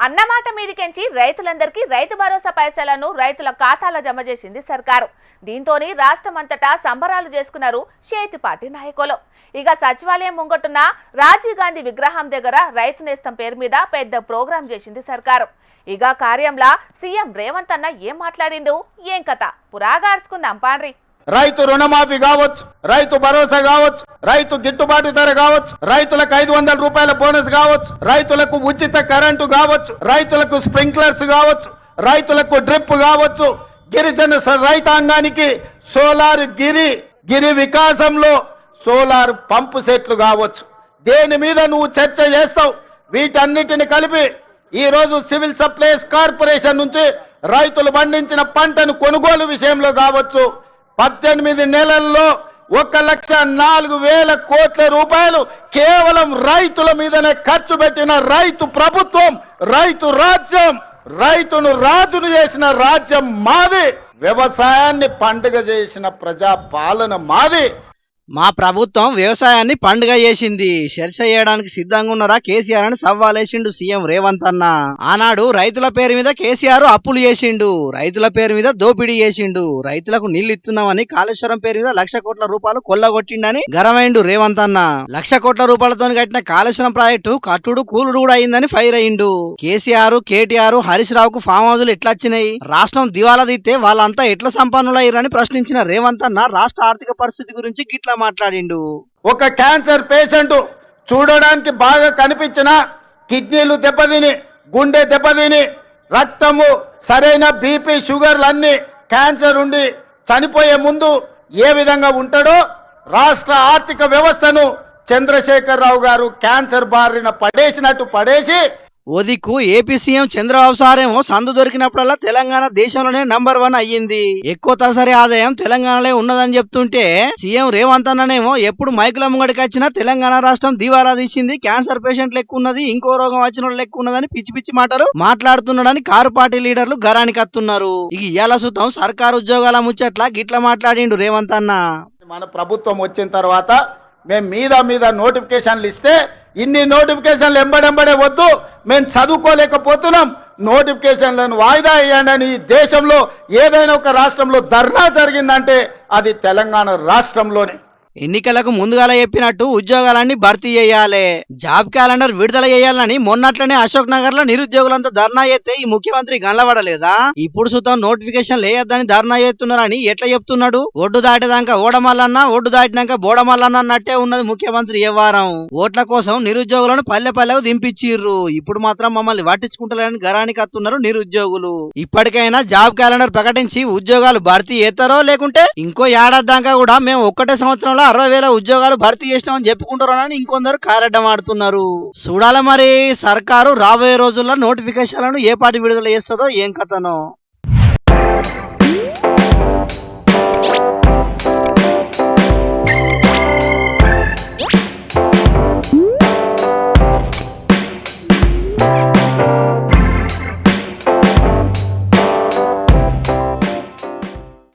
అన్నమాట మీదికెంచి రైతులందరికీ రైతు భరోసా పైసలను రైతుల ఖాతాలో జమ చేసింది సర్కారు. దీంతోని రాష్ట్రమంతటా సంబరాలు చేసుకున్నారు చేతిపాటి నాయకులు. ఇక సచివాలయం ముంగటున్న రాజీవ్ గాంధీ విగ్రహం దగ్గర రైతు నేస్తం పేరు మీద పెద్ద ప్రోగ్రాం చేసింది సర్కారు. ఇక కార్యంలా సీఎం రేవంత్ అన్న ఏం మాట్లాడిండు, ఏం కథ పురాగాడ్చుకుందాం పాండ్రి. రైతు రుణమాఫీ కావచ్చు, రైతు భరోసా కావచ్చు, రైతు గిట్టుబాటు ధర కావచ్చు, రైతులకు 500 రూపాయల బోనస్ కావచ్చు, రైతులకు ఉచిత కరెంటు కావచ్చు, రైతులకు స్ప్రింక్లర్స్ కావచ్చు, రైతులకు డ్రిప్ కావచ్చు, గిరిజన రైతాంగానికి సోలార్ గిరి వికాసంలో సోలార్ పంపు సెట్లు కావచ్చు. దేని మీద నువ్వు చర్చ చేస్తావు? వీటన్నిటిని కలిపి ఈ రోజు సివిల్ సప్లైస్ కార్పొరేషన్ నుంచి రైతులు పండించిన పంటను కొనుగోలు విషయంలో కావచ్చు 18 నెలల్లో 1,04,000 కోట్ల రూపాయలు కేవలం రైతుల మీదనే ఖర్చు పెట్టిన రైతు ప్రభుత్వం, రైతు రాజ్యం, రైతును రాజును చేసిన రాజ్యం మాది, వ్యవసాయాన్ని పండుగ చేసిన ప్రజా పాలన మాది. మా ప్రభుత్వం వ్యవసాయాన్ని పండుగ చేసింది, చర్చ చేయడానికి సిద్ధంగా ఉన్నారా కేసీఆర్ అని సవాలేసిండు సీఎం రేవంత్ అన్న. ఆనాడు రైతుల పేరు మీద కేసీఆర్ అప్పులు చేసిండు, రైతుల పేరు మీద దోపిడీ చేసిండు, రైతులకు నీళ్లు ఇస్తున్నామని కాళేశ్వరం పేరు మీద 1,00,000 కోట్ల రూపాయలు కొల్లగొట్టిండని గరమైండు రేవంత్ అన్న. 1,00,000 కోట్ల రూపాయలతో కట్టిన కాళేశ్వరం ప్రాజెక్టు కట్టుడు కూలుడు కూడా అయిందని ఫైర్ అయ్యిండు. కేసీఆర్, కేటీఆర్, హరీష్ రావుకు ఫామ్ హౌజులు ఎట్లా వచ్చినాయి, రాష్ట్రం దివాలా తీస్తే వాళ్ళంతా ఎట్లా సంపన్నులయ్యారని ప్రశ్నించిన రేవంత్ అన్న రాష్ట్ర ఆర్థిక పరిస్థితి గురించి గిట్లా మాట్లాడిండు. ఒక క్యాన్సర్ పేషెంట్ చూడడానికి బాగా కనిపించిన కిడ్నీలు దెబ్బతిని, గుండె దెబ్బతిని, రక్తము సరైన బీపీ షుగర్లన్నీ క్యాన్సర్ ఉండి చనిపోయే ముందు ఏ విధంగా ఉంటాడో రాష్ట్ర ఆర్థిక వ్యవస్థను చంద్రశేఖరరావు గారు క్యాన్సర్ బారిన పడేసినట్టు పడేసి, ఓ దిక్కు ఏపీ సీఎం చంద్రబాబు సారేమో సందు దొరికినప్పుడల్లా తెలంగాణ దేశంలోనే నంబర్ 1 అయ్యింది, ఎక్కువ తలసరి ఆదాయం తెలంగాణలో ఉన్నదని చెప్తుంటే సీఎం రేవంత్ అన్ననేమో ఎప్పుడు మైకుల ముంగడికి వచ్చినా తెలంగాణ రాష్ట్రం దివాలా తీసింది, క్యాన్సర్ పేషెంట్లు ఎక్కువ ఉన్నది, ఇంకో రోగం వచ్చిన వాళ్ళు ఎక్కువ ఉన్నదని పిచ్చి పిచ్చి మాటలు మాట్లాడుతున్నాడని కారు పార్టీ లీడర్లు గరానికి వస్తున్నారు. ఇక ఇయాల సుతం సర్కారు ఉద్యోగాల ముచ్చట్ల గిట్లా మాట్లాడిండు రేవంత్ అన్న. మన ప్రభుత్వం వచ్చిన తర్వాత మేము మీద నోటిఫికేషన్లు ఇస్తే ఇన్ని నోటిఫికేషన్లు ఎంబడెంబడే వద్దు, మేము చదువుకోలేకపోతున్నాం, నోటిఫికేషన్లను వాయిదా వేయండి. ఈ దేశంలో ఏదైనా ఒక రాష్ట్రంలో ధర్నా జరిగిందంటే అది తెలంగాణ రాష్ట్రంలోనే. ఎన్నికలకు ముందుగాల చెప్పినట్టు ఉద్యోగాలన్నీ భర్తీ చేయాలి, జాబ్ క్యాలెండర్ విడుదల చేయాలని మొన్నట్లనే అశోక్ నగర్ లో నిరుద్యోగులంతా ధర్నా చేస్తే ఈ ముఖ్యమంత్రి గండ్లబడలేదా? ఇప్పుడు సుతం నోటిఫికేషన్ లేయద్దని ధర్నా చేస్తున్నారని ఎట్లా చెప్తున్నాడు? ఒడ్డు దాటేదాకా ఓడమల్లన్న, ఒడ్డు దాటినాక బోడమల్లన్న అన్నట్టే ఉన్నది ముఖ్యమంత్రి వ్యవహారం. ఓట్ల కోసం నిరుద్యోగులను పల్లెకు దింపిచ్చిర్రు, ఇప్పుడు మాత్రం మమ్మల్ని పట్టించుకుంటలేని గరానికి వస్తున్నారు నిరుద్యోగులు. ఇప్పటికైనా జాబ్ క్యాలెండర్ ప్రకటించి ఉద్యోగాలు భర్తీ చేస్తారో లేకుంటే ఇంకో ఏడాది దాకా కూడా మేము ఒక్కటే సంవత్సరంలో 60,000 ఉద్యోగాలు భర్తీ చేసినామని చెప్పుకుంటారని ఇంకొందరు కారడ్డం ఆడుతున్నారు. చూడాలి మరి సర్కారు రాబోయే రోజుల్లో నోటిఫికేషన్లను ఏ పార్టీ విడుదల చేస్తుందో ఏం కథనో.